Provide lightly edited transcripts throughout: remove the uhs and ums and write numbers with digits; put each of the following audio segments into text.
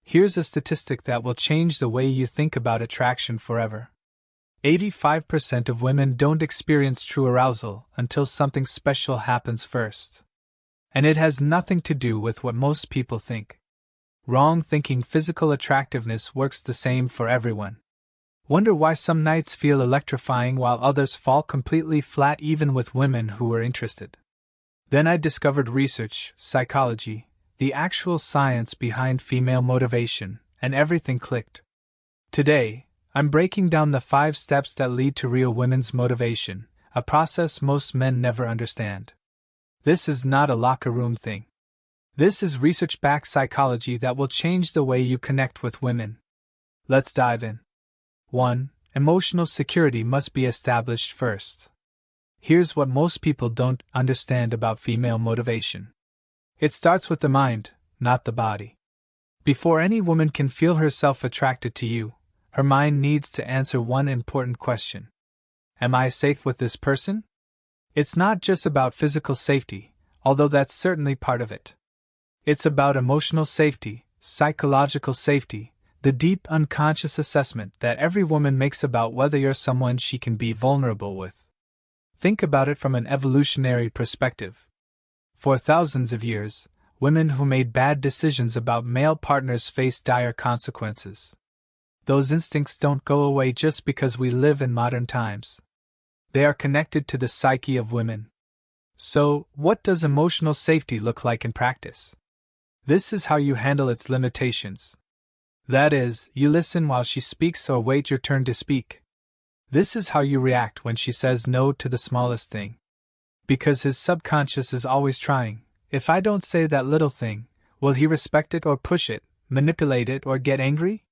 Here's a statistic that will change the way you think about attraction forever. 85% of women don't experience true arousal until something special happens first. And it has nothing to do with what most people think. Wrong thinking. Physical attractiveness works the same for everyone. Wonder why some nights feel electrifying while others fall completely flat, even with women who were interested. Then I discovered research, psychology, the actual science behind female motivation, and everything clicked. Today, I'm breaking down the 5 steps that lead to real women's motivation, a process most men never understand. This is not a locker room thing. This is research-backed psychology that will change the way you connect with women. Let's dive in. 1. Emotional security must be established first. Here's what most people don't understand about female motivation. It starts with the mind, not the body. Before any woman can feel herself attracted to you, her mind needs to answer one important question. Am I safe with this person? It's not just about physical safety, although that's certainly part of it. It's about emotional safety, psychological safety, the deep unconscious assessment that every woman makes about whether you're someone she can be vulnerable with. Think about it from an evolutionary perspective. For thousands of years, women who made bad decisions about male partners faced dire consequences. Those instincts don't go away just because we live in modern times. They are connected to the psyche of women. So, what does emotional safety look like in practice? This is how you handle its limitations. That is, you listen while she speaks or wait your turn to speak. This is how you react when she says no to the smallest thing. Because his subconscious is always trying. If I don't say that little thing, will he respect it or push it, manipulate it or get angry?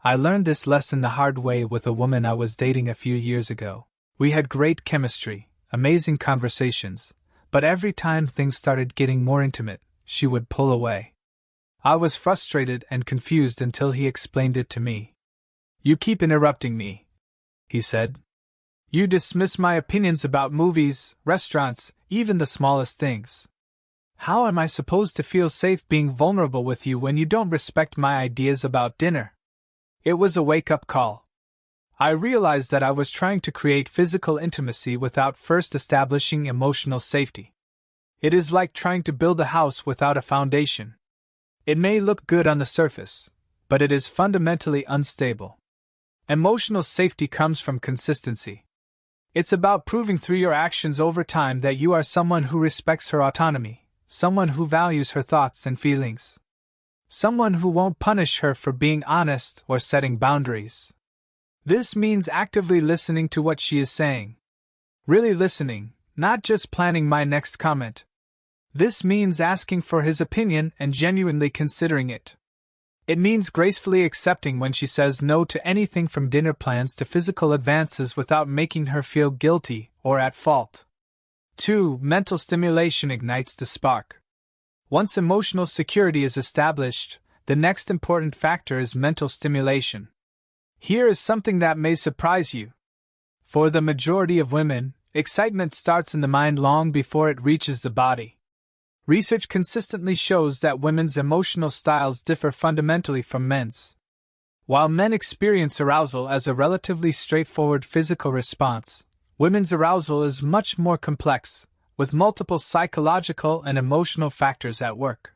I learned this lesson the hard way with a woman I was dating a few years ago. We had great chemistry, amazing conversations, but every time things started getting more intimate, she would pull away. I was frustrated and confused until he explained it to me. "You keep interrupting me," he said. "You dismiss my opinions about movies, restaurants, even the smallest things. How am I supposed to feel safe being vulnerable with you when you don't respect my ideas about dinner?" It was a wake-up call. I realized that I was trying to create physical intimacy without first establishing emotional safety. It is like trying to build a house without a foundation. It may look good on the surface, but it is fundamentally unstable. Emotional safety comes from consistency. It's about proving through your actions over time that you are someone who respects her autonomy, someone who values her thoughts and feelings. Someone who won't punish her for being honest or setting boundaries. This means actively listening to what she is saying. Really listening, not just planning my next comment. This means asking for his opinion and genuinely considering it. It means gracefully accepting when she says no to anything from dinner plans to physical advances without making her feel guilty or at fault. 2. Mental stimulation ignites the spark. Once emotional security is established, the next important factor is mental stimulation. Here is something that may surprise you. For the majority of women, excitement starts in the mind long before it reaches the body. Research consistently shows that women's emotional styles differ fundamentally from men's. While men experience arousal as a relatively straightforward physical response, women's arousal is much more complex, with multiple psychological and emotional factors at work.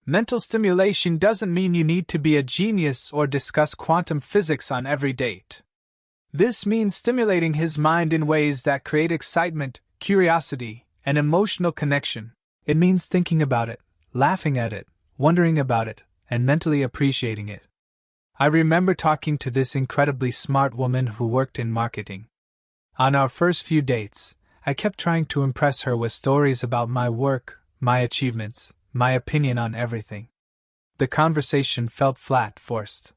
Mental stimulation doesn't mean you need to be a genius or discuss quantum physics on every date. This means stimulating his mind in ways that create excitement, curiosity, and emotional connection. It means thinking about it, laughing at it, wondering about it, and mentally appreciating it. I remember talking to this incredibly smart woman who worked in marketing. On our first few dates, I kept trying to impress her with stories about my work, my achievements, my opinion on everything. The conversation felt flat, forced.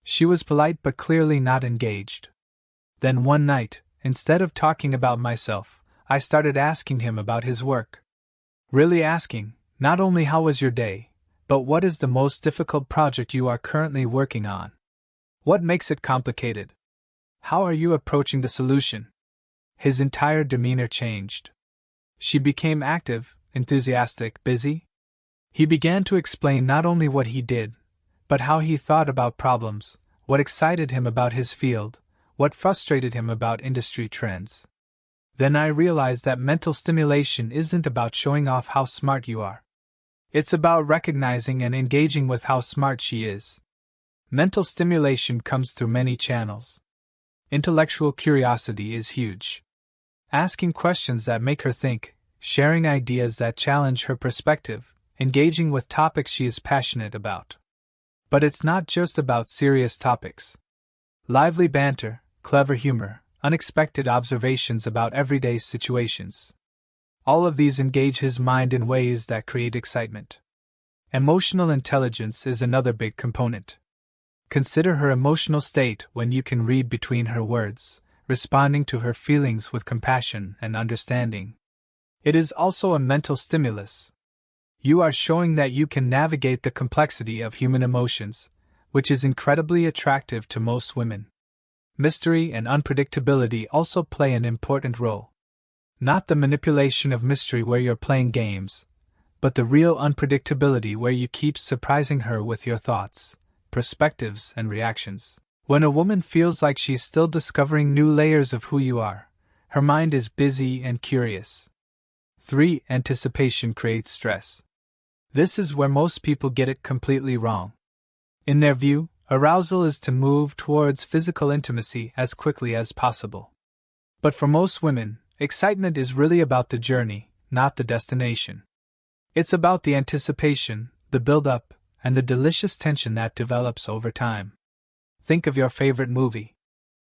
She was polite but clearly not engaged. Then one night, instead of talking about myself, I started asking him about his work. Really asking, not only how was your day, but what is the most difficult project you are currently working on? What makes it complicated? How are you approaching the solution? His entire demeanor changed. She became active, enthusiastic, busy. He began to explain not only what he did, but how he thought about problems, what excited him about his field, what frustrated him about industry trends. Then I realized that mental stimulation isn't about showing off how smart you are. It's about recognizing and engaging with how smart she is. Mental stimulation comes through many channels. Intellectual curiosity is huge. Asking questions that make her think, sharing ideas that challenge her perspective, engaging with topics she is passionate about. But it's not just about serious topics. Lively banter, clever humor, unexpected observations about everyday situations. All of these engage his mind in ways that create excitement. Emotional intelligence is another big component. Consider her emotional state when you can read between her words, responding to her feelings with compassion and understanding. It is also a mental stimulus. You are showing that you can navigate the complexity of human emotions, which is incredibly attractive to most women. Mystery and unpredictability also play an important role. Not the manipulation of mystery where you're playing games, but the real unpredictability where you keep surprising her with your thoughts, perspectives, and reactions. When a woman feels like she's still discovering new layers of who you are, her mind is busy and curious. 3. Anticipation creates stress. This is where most people get it completely wrong. In their view, arousal is to move towards physical intimacy as quickly as possible. But for most women, excitement is really about the journey, not the destination. It's about the anticipation, the build-up, and the delicious tension that develops over time. Think of your favorite movie.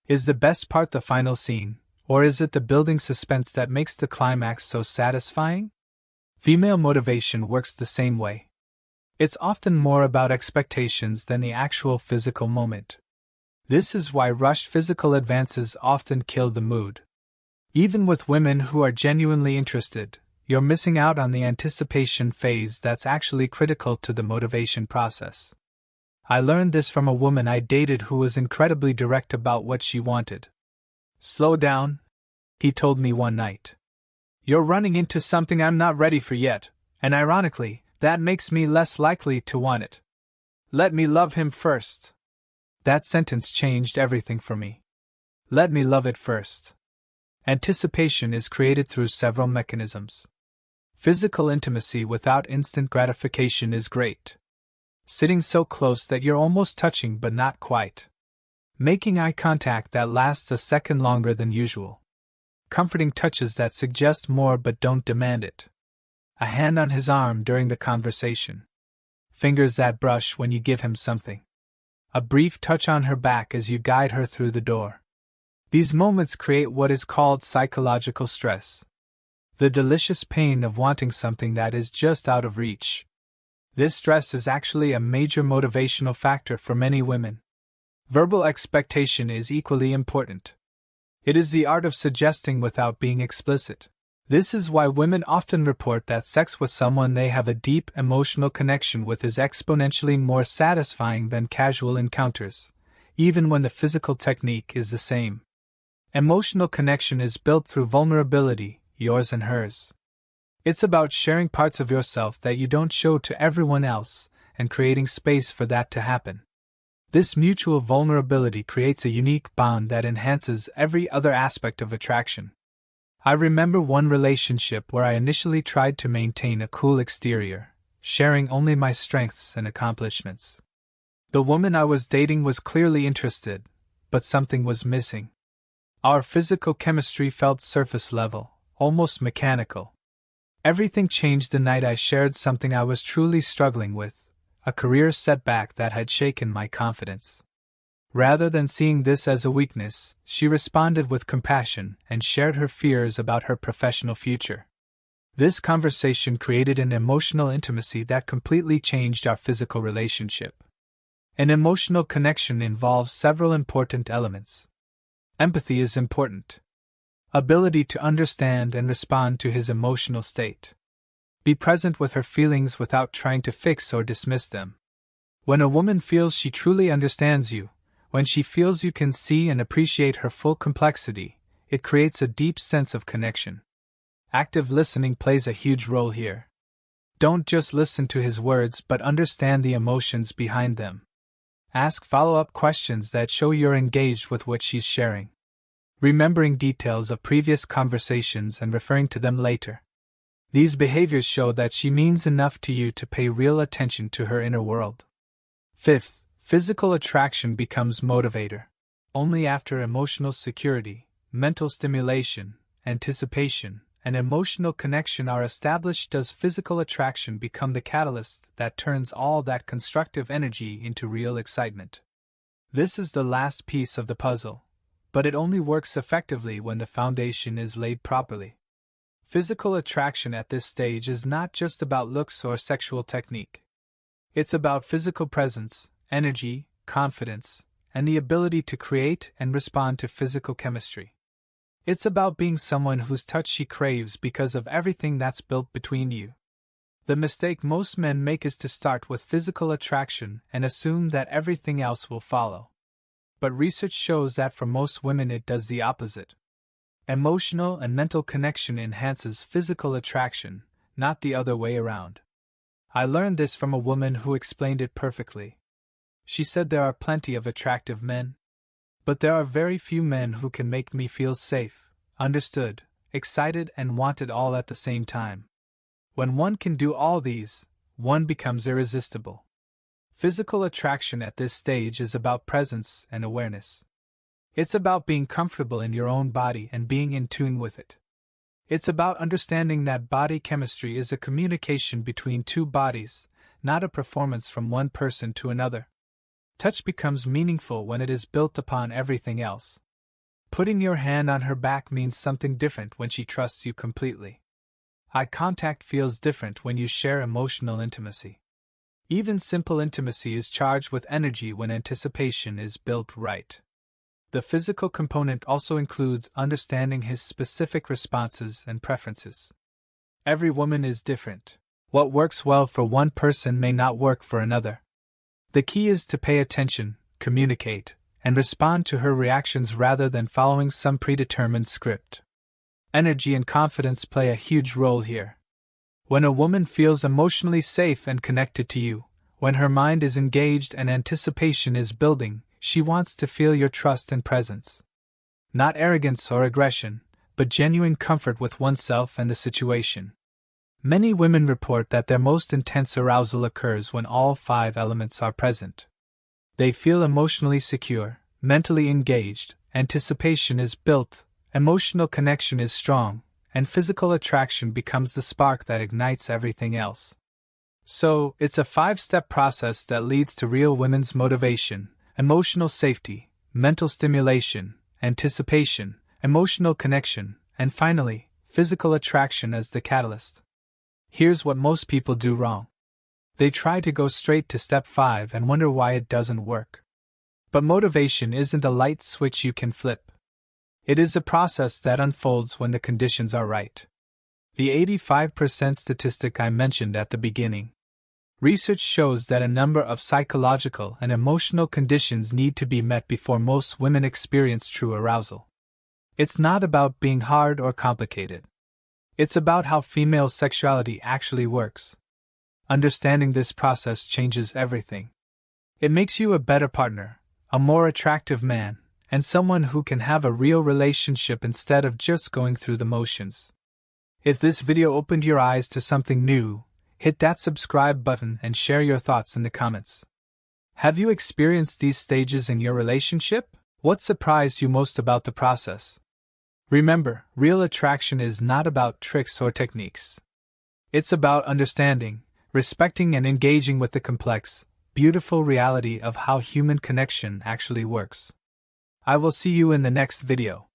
Is the best part the final scene, or is it the building suspense that makes the climax so satisfying? Female motivation works the same way. It's often more about expectations than the actual physical moment. This is why rushed physical advances often kill the mood. Even with women who are genuinely interested, you're missing out on the anticipation phase that's actually critical to the motivation process. I learned this from a woman I dated who was incredibly direct about what she wanted. "Slow down," he told me one night. "You're running into something I'm not ready for yet, and ironically, that makes me less likely to want it. Let me love him first." That sentence changed everything for me. Let me love it first. Anticipation is created through several mechanisms. Physical intimacy without instant gratification is great. Sitting so close that you're almost touching but not quite. Making eye contact that lasts a second longer than usual. Comforting touches that suggest more but don't demand it. A hand on his arm during the conversation. Fingers that brush when you give him something. A brief touch on her back as you guide her through the door. These moments create what is called psychological stress. The delicious pain of wanting something that is just out of reach. This stress is actually a major motivational factor for many women. Verbal expectation is equally important. It is the art of suggesting without being explicit. This is why women often report that sex with someone they have a deep emotional connection with is exponentially more satisfying than casual encounters, even when the physical technique is the same. Emotional connection is built through vulnerability, yours and hers. It's about sharing parts of yourself that you don't show to everyone else, and creating space for that to happen. This mutual vulnerability creates a unique bond that enhances every other aspect of attraction. I remember one relationship where I initially tried to maintain a cool exterior, sharing only my strengths and accomplishments. The woman I was dating was clearly interested, but something was missing. Our physical chemistry felt surface level, almost mechanical. Everything changed the night I shared something I was truly struggling with, a career setback that had shaken my confidence. Rather than seeing this as a weakness, she responded with compassion and shared her fears about her professional future. This conversation created an emotional intimacy that completely changed our physical relationship. An emotional connection involves several important elements. Empathy is important. Ability to understand and respond to his emotional state. Be present with her feelings without trying to fix or dismiss them. When a woman feels she truly understands you, when she feels you can see and appreciate her full complexity, it creates a deep sense of connection. Active listening plays a huge role here. Don't just listen to his words but understand the emotions behind them. Ask follow-up questions that show you're engaged with what she's sharing. Remembering details of previous conversations and referring to them later. These behaviors show that she means enough to you to pay real attention to her inner world. Fifth, physical attraction becomes motivator. Only after emotional security, mental stimulation, anticipation, and emotional connection are established does physical attraction become the catalyst that turns all that constructive energy into real excitement. This is the last piece of the puzzle, but it only works effectively when the foundation is laid properly. Physical attraction at this stage is not just about looks or sexual technique. It's about physical presence, energy, confidence, and the ability to create and respond to physical chemistry. It's about being someone whose touch she craves because of everything that's built between you. The mistake most men make is to start with physical attraction and assume that everything else will follow. But research shows that for most women it does the opposite. Emotional and mental connection enhances physical attraction, not the other way around. I learned this from a woman who explained it perfectly. She said there are plenty of attractive men, but there are very few men who can make me feel safe, understood, excited, and wanted all at the same time. When one can do all these, one becomes irresistible. Physical attraction at this stage is about presence and awareness. It's about being comfortable in your own body and being in tune with it. It's about understanding that body chemistry is a communication between two bodies, not a performance from one person to another. Touch becomes meaningful when it is built upon everything else. Putting your hand on her back means something different when she trusts you completely. Eye contact feels different when you share emotional intimacy. Even simple intimacy is charged with energy when anticipation is built right. The physical component also includes understanding his specific responses and preferences. Every woman is different. What works well for one person may not work for another. The key is to pay attention, communicate, and respond to her reactions rather than following some predetermined script. Energy and confidence play a huge role here. When a woman feels emotionally safe and connected to you, when her mind is engaged and anticipation is building, she wants to feel your trust and presence. Not arrogance or aggression, but genuine comfort with oneself and the situation. Many women report that their most intense arousal occurs when all 5 elements are present. They feel emotionally secure, mentally engaged, anticipation is built, emotional connection is strong, and physical attraction becomes the spark that ignites everything else. So, it's a 5-step process that leads to real women's motivation: emotional safety, mental stimulation, anticipation, emotional connection, and finally, physical attraction as the catalyst. Here's what most people do wrong. They try to go straight to step 5 and wonder why it doesn't work. But motivation isn't a light switch you can flip. It is a process that unfolds when the conditions are right. The 85% statistic I mentioned at the beginning. Research shows that a number of psychological and emotional conditions need to be met before most women experience true arousal. It's not about being hard or complicated. It's about how female sexuality actually works. Understanding this process changes everything. It makes you a better partner, a more attractive man, and someone who can have a real relationship instead of just going through the motions. If this video opened your eyes to something new, hit that subscribe button and share your thoughts in the comments. Have you experienced these stages in your relationship? What surprised you most about the process? Remember, real attraction is not about tricks or techniques. It's about understanding, respecting, and engaging with the complex, beautiful reality of how human connection actually works. I will see you in the next video.